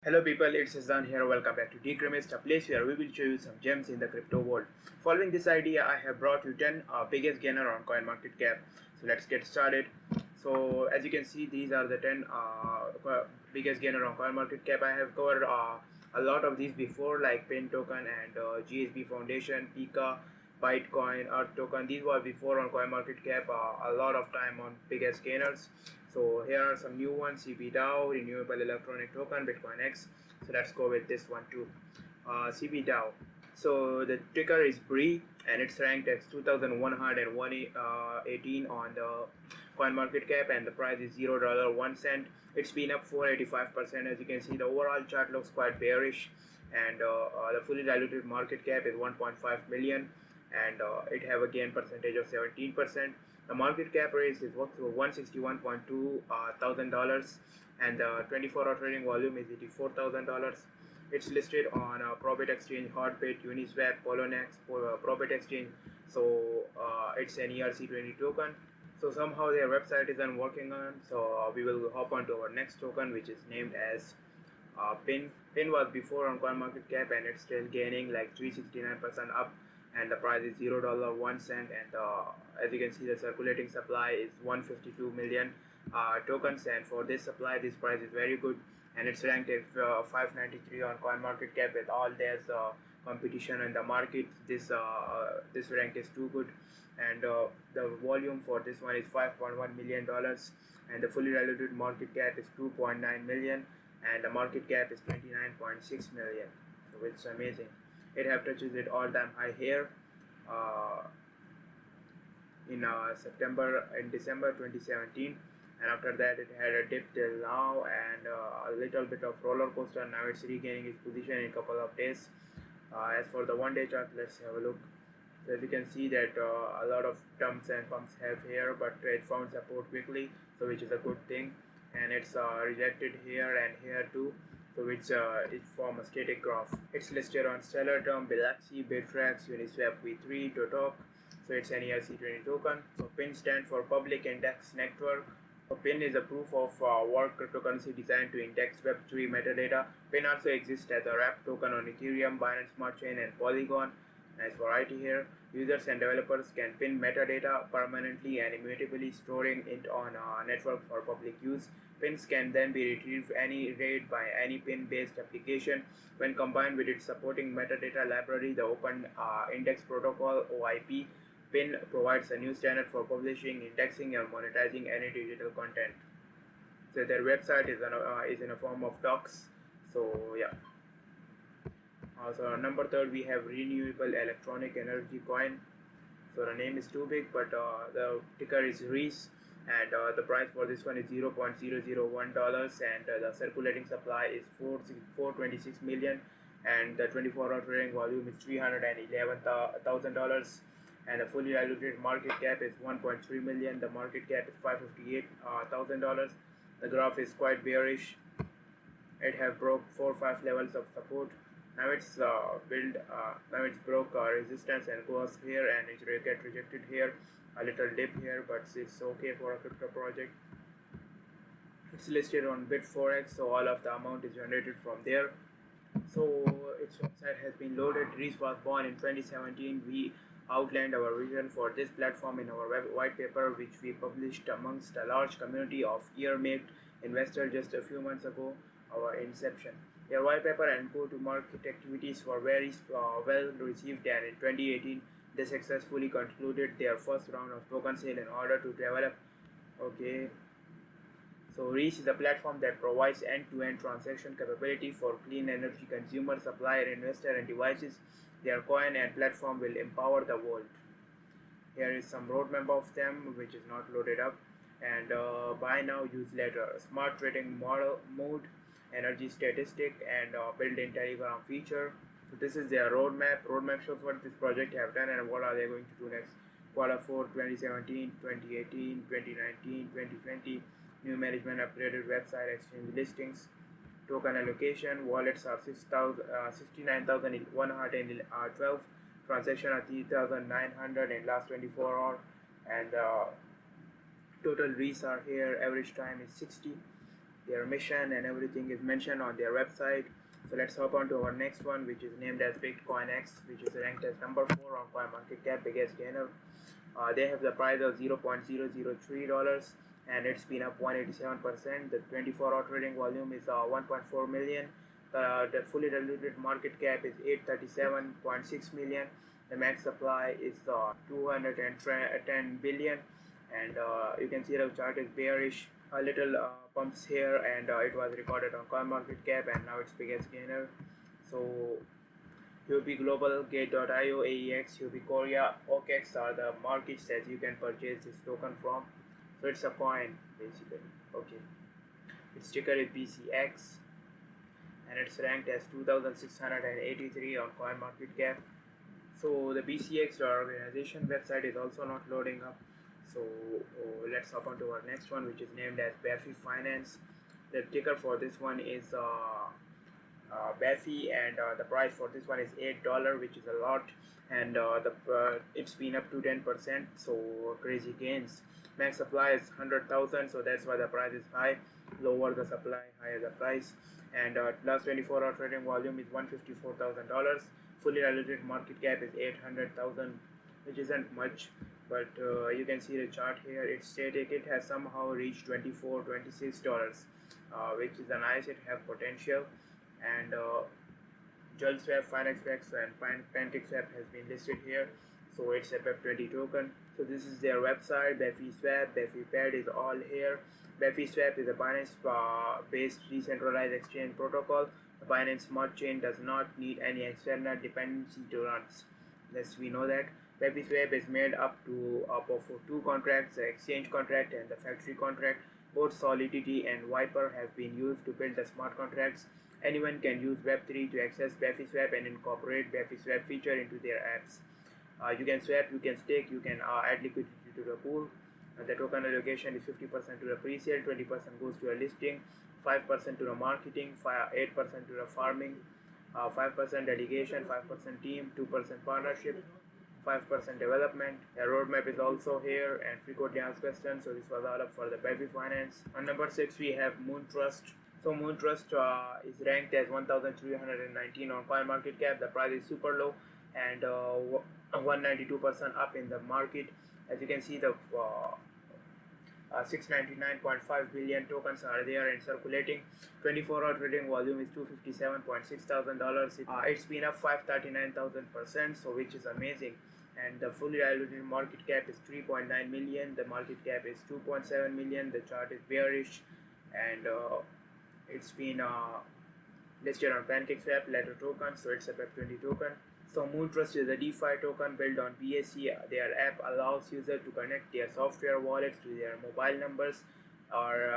Hello people, it's Azan here. Welcome back to Decremist, a place where we will show you some gems in the crypto world. Following this idea, I have brought you 10 biggest gainer on CoinMarketCap. So let's get started. So as you can see, these are the 10 biggest gainer on CoinMarketCap. I have covered a lot of these before, like Pin Token and GSB Foundation, Pika, Bytecoin, Earth Token. These were before on CoinMarketCap. A lot of time on biggest gainers. So here are some new ones: CBDAO, Renewable Electronic Token, Bitcoin X. So let's go with this one too. CBDAO. So the ticker is BRE and it's ranked as 2118 on the coin market cap, and the price is $0.01. It's been up 485%. As you can see, the overall chart looks quite bearish, and the fully diluted market cap is 1.5 million, and it have a gain percentage of 17%. The market cap raise is worth $161.2 thousand dollars, and the 24-hour trading volume is $84,000. It's listed on Probit Exchange, Hotbit, Uniswap, Poloniex, Probit Exchange. So it's an ERC20 token. So somehow their website isn't working on. So we will hop on to our next token, which is named as Pin. Pin was before on CoinMarketCap and it's still gaining like 369% up, and the price is $0.01. And as you can see, the circulating supply is 152 million tokens, and for this supply, this price is very good, and it's ranked at 593 on CoinMarketCap. With all there's competition in the market, this rank is too good, and the volume for this one is $5.1 million, and the fully diluted market cap is 2.9 million, and the market cap is 29.6 million. So it's amazing. It have touches its all-time high here uh, in December 2017, and after that it had a dip till now, and a little bit of roller coaster. Now it's regaining its position in a couple of days. As for the one-day chart, let's have a look. So as you can see that a lot of dumps and pumps have here, but it found support quickly, so which is a good thing, and it's rejected here and here too, so which it form a static graph. It's listed on Stellar Term, Bilaxi, Bittrex, Uniswap V3, Totok. So it's an ERC20 token. So PIN stands for Public Index Network. So PIN is a proof of work cryptocurrency designed to index Web3 metadata. PIN also exists as a wrap token on Ethereum, Binance Smart Chain, and Polygon. Nice variety here. Users and developers can pin metadata permanently and immutably, storing it on a network for public use. Pins can then be retrieved any RAID by any pin-based application. When combined with its supporting metadata library, the Open Index Protocol (OIP), PIN provides a new standard for publishing, indexing, and monetizing any digital content. So their website is in a form of docs. So yeah. So number third, we have Renewable Electronic Energy Coin. So the name is too big, but the ticker is REES, and the price for this one is $0.001, and the circulating supply is 426 million, and the 24-hour trading volume is $311,000, and the fully diluted market cap is 1.3 million. The market cap is $558,000. The graph is quite bearish. It have broke 4 or 5 levels of support. Now it's now it's broke resistance and goes here, and it get rejected here, a little dip here, but it's okay for a crypto project. It's listed on Bitforex, so all of the amount is generated from there. So its website has been loaded. REES was born in 2017. We outlined our vision for this platform in our white paper, which we published amongst a large community of earmarked investors just a few months ago, our inception. Their white paper and go-to-market activities were very well received, and in 2018 they successfully concluded their first round of token sale in order to develop. Okay, so REES is a platform that provides end-to-end transaction capability for clean energy consumer, supplier, investor, and devices. Their coin and platform will empower the world. Here is some roadmap of them, which is not loaded up. And buy now, use later. Smart trading model mode, energy statistic, and built-in Telegram feature. So this is their roadmap. Roadmap shows what this project have done and what are they going to do next. Quarter 4, 2017, 2018, 2019, 2020. New management, upgraded website, exchange listings, token allocation. Wallets are 69,112. Transaction are 3,900 in last 24 hours, and total reads are here. Average time is 60. their mission and everything is mentioned on their website. So let's hop on to our next one, which is named as Bitcoin X, which is ranked as number 4 on CoinMarketCap, biggest gainer. They have the price of $0.003 and it's been up 187%. The 24-hour trading volume is 1.4 million. The fully diluted market cap is 837.6 million. The max supply is 210 billion, and you can see the chart is bearish. A little pumps here, and it was recorded on CoinMarketCap, and now it's biggest gainer. So Huobi Global, Gate.io, AEX, Huobi Korea, OKEX are the markets that you can purchase this token from. So it's a coin basically. Okay, its ticker is BCX, and it's ranked as 2683 on CoinMarketCap. So the BCX organization website is also not loading up. So let's hop on to our next one, which is named as Baffy Finance. The ticker for this one is Baffy, and the price for this one is $8, which is a lot, and it's been up to 10%, so crazy gains. Max supply is 100,000, so that's why the price is high. Lower the supply, higher the price, and last 24-hour trading volume is $154,000. Fully diluted market cap is 800,000, which isn't much, but you can see the chart here. Its static, it has somehow reached $26, which is a nice. It have potential, and JuldSwap, FinexPax, and PancakeSwap has been listed here. So it's a BEP20 token. So this is their website. BaffySwap, BaffyPad is all here. BaffySwap is a Binance-based decentralized exchange protocol. The Binance Smart Chain does not need any external dependency to run. Yes, we know that. BaffySwap is made up of two contracts, the exchange contract and the factory contract. Both Solidity and Viper have been used to build the smart contracts. Anyone can use Web3 to access BaffySwap and incorporate BaffySwap feature into their apps. You can swap, you can stake, you can add liquidity to the pool. The token allocation is 50% to the pre-sale, 20% goes to a listing, 5% to the marketing, 8% to the farming, 5% delegation, 5% team, 2% partnership, 5% development. The roadmap is also here and frequently asked questions. So this was all up for the Baffy Finance. On number 6 we have Moontrust. So Moontrust is ranked as 1,319 on CoinMarketCap. The price is super low and 192% up in the market. As you can see, the 699.5 billion tokens are there and circulating. 24-hour trading volume is $257.6 thousand. It's been up 539,000%, so which is amazing. And the fully diluted market cap is 3.9 million. The market cap is 2.7 million. The chart is bearish, and it's been listed on PancakeSwap ladder token, so it's a BEP20 token. So Moontrust is a DeFi token built on BSC. Their app allows users to connect their software wallets to their mobile numbers or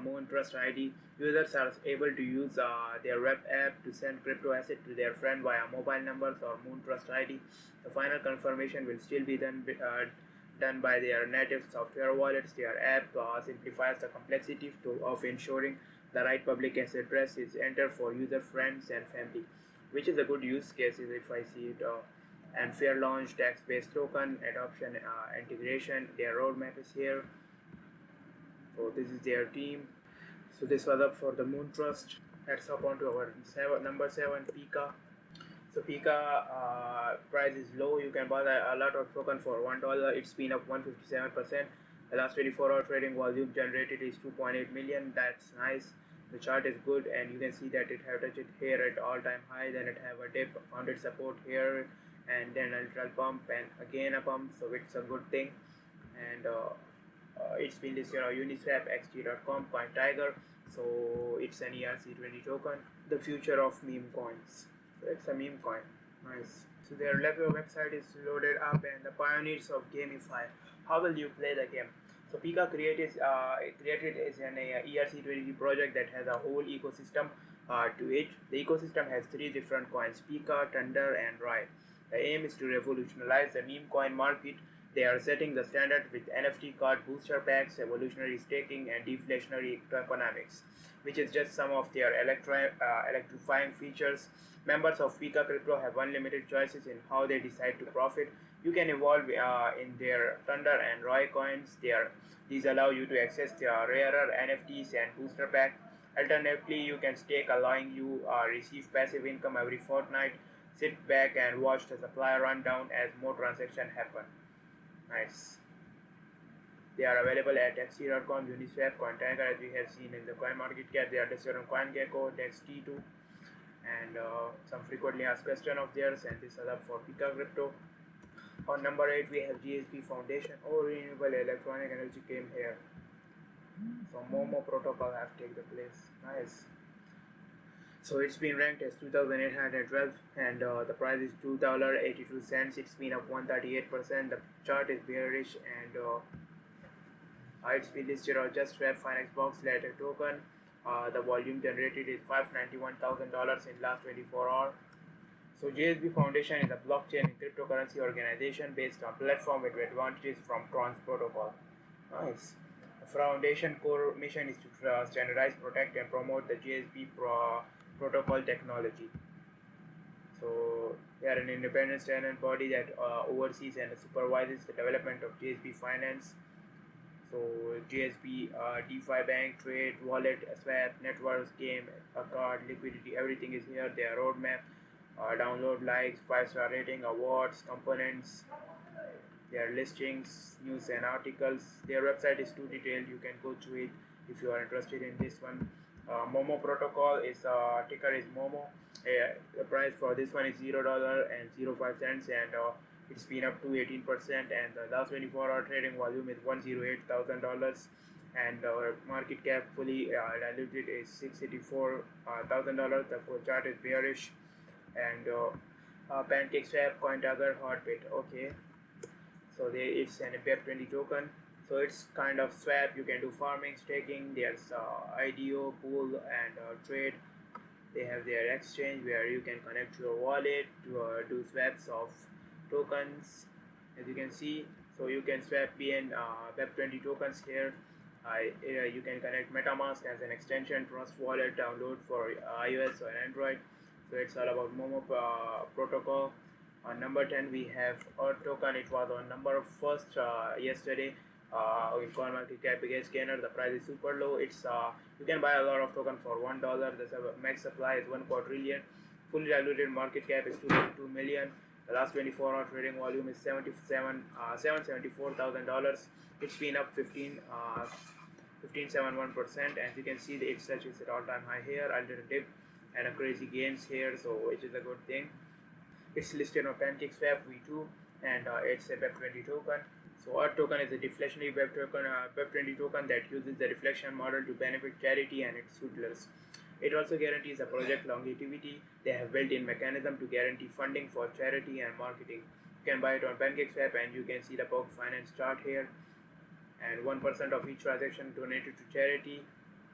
Moontrust ID. Users are able to use their web app to send crypto asset to their friend via mobile numbers or Moontrust ID. The final confirmation will still be done by their native software wallets. Their app simplifies the complexity of ensuring the right public address is entered for user friends and family, which is a good use case if I see it. And fair launch, tax-based token, adoption, integration. Their roadmap is here. So this is their team. So this was up for the Moontrust. Let's hop on to our number 7, Pika. So Pika price is low. You can buy a lot of token for $1. It's been up 157%. The last 24-hour trading volume generated is 2.8 million. That's nice. The chart is good, and you can see that it have touched it here at all-time high. Then it have a dip, found its support here, and then a little pump, and again a pump. So it's a good thing. And it's been listed on Uniswap, XT.com, CoinTiger. So it's an ERC20 token. The future of meme coins. So it's a meme coin. Nice. So their website is loaded up, and the pioneers of GameFi. How will you play the game? So Pika created is an ERC20 project that has a whole ecosystem to it. The ecosystem has 3 different coins: Pika, Thunder, and Rai. The aim is to revolutionize the meme coin market. They are setting the standard with NFT card booster packs, evolutionary staking, and deflationary tokenomics, which is just some of their electrifying features. Members of Pika Crypto have unlimited choices in how they decide to profit. You can evolve in their Thunder and Rai coins. These allow you to access their rarer NFTs and booster pack. Alternatively, you can stake, allowing you receive passive income every fortnight. Sit back and watch the supply run down as more transactions happen. Nice. They are available at XT.com, Uniswap, CoinTiger, as we have seen in the CoinMarketCap. They are listed on CoinGecko, DexT2, and some frequently asked question of theirs, and this is up for Pika Crypto. On number 8, we have GSP Foundation. Oh, renewable electronic energy came here. So Momo protocol have taken the place. Nice. So it's been ranked as 2,812, and the price is $2.82. It's been up 138%. The chart is bearish, and it's been listed on just Swap Finex Box Letter token. The volume generated is $591,000 in last 24 hours. So GSP Foundation is a blockchain and cryptocurrency organization based on platform with advantages from Tron's protocol. Nice. The foundation core mission is to standardize, protect, and promote the GSP protocol technology. So they are an independent standard body that oversees and supervises the development of GSP finance. So GSP, DeFi bank, trade, wallet, swap, networks, game, a card, liquidity, everything is here. Their roadmap, download, likes, 5-star rating, awards, components, their listings, news and articles. Their website is too detailed. You can go through it if you are interested in this one. Momo protocol is ticker is Momo. The price for this one is $0.05, and it's been up to 18%, and the last 24-hour trading volume is $108,000, and our market cap fully diluted is $684,000. The chart is bearish, and PancakeSwap, CoinTiger, Hotbit. Okay, so it's an BEP20 token. So it's kind of swap. You can do farming, staking. There's IDO, pool, and trade. They have their exchange where you can connect your wallet to do swaps of tokens, as you can see. So you can swap BEP20 tokens here. You can connect MetaMask as an extension, Trust Wallet, download for iOS or Android. So it's all about Momo protocol. On number 10, we have Earth token. It was on number first yesterday. In CoinMarketCap biggest scanner, the price is super low. It's you can buy a lot of token for $1. The max supply is 1 quadrillion. Fully diluted market cap is 2.2 million. The last 24-hour trading volume is $774,000. It's been up 15.71%. As you can see, it touches at all-time high here, under the dip, and a crazy gains here, so which is a good thing. It's listed on PancakeSwap V2, and it's a BEP20 token. So Earth token is a deflationary BEP20 token that uses the reflection model to benefit charity and its suitors. It also guarantees a project longevity. They have built-in mechanism to guarantee funding for charity and marketing. You can buy it on PancakeSwap, and you can see the Poke Finance chart here. And 1% of each transaction donated to charity.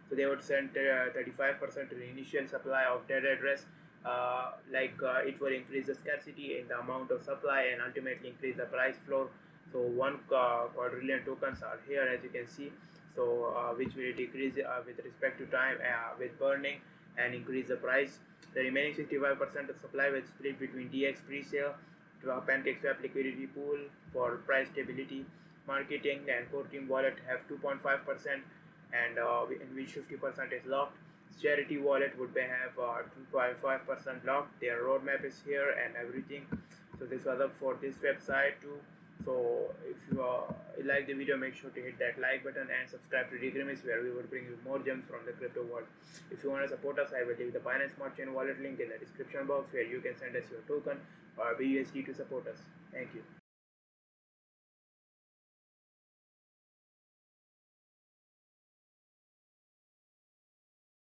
So they would send 35% to the initial supply of dead address. It will increase the scarcity in the amount of supply and ultimately increase the price floor. So 1 quadrillion tokens are here, as you can see. So which will decrease with respect to time with burning and increase the price. The remaining 65% of supply will split between DX pre-sale to PancakeSwap liquidity pool for price stability, marketing, and core team wallet have 2.5%, and in which 50% is locked. Charity wallet would have 2.5% locked. Their roadmap is here and everything. So this was up for this website too. So if you like the video, make sure to hit that like button and subscribe to Digrimis, where we will bring you more gems from the crypto world. If you want to support us, I will leave the Binance Smart Chain wallet link in the description box, where you can send us your token or BUSD to support us. Thank you.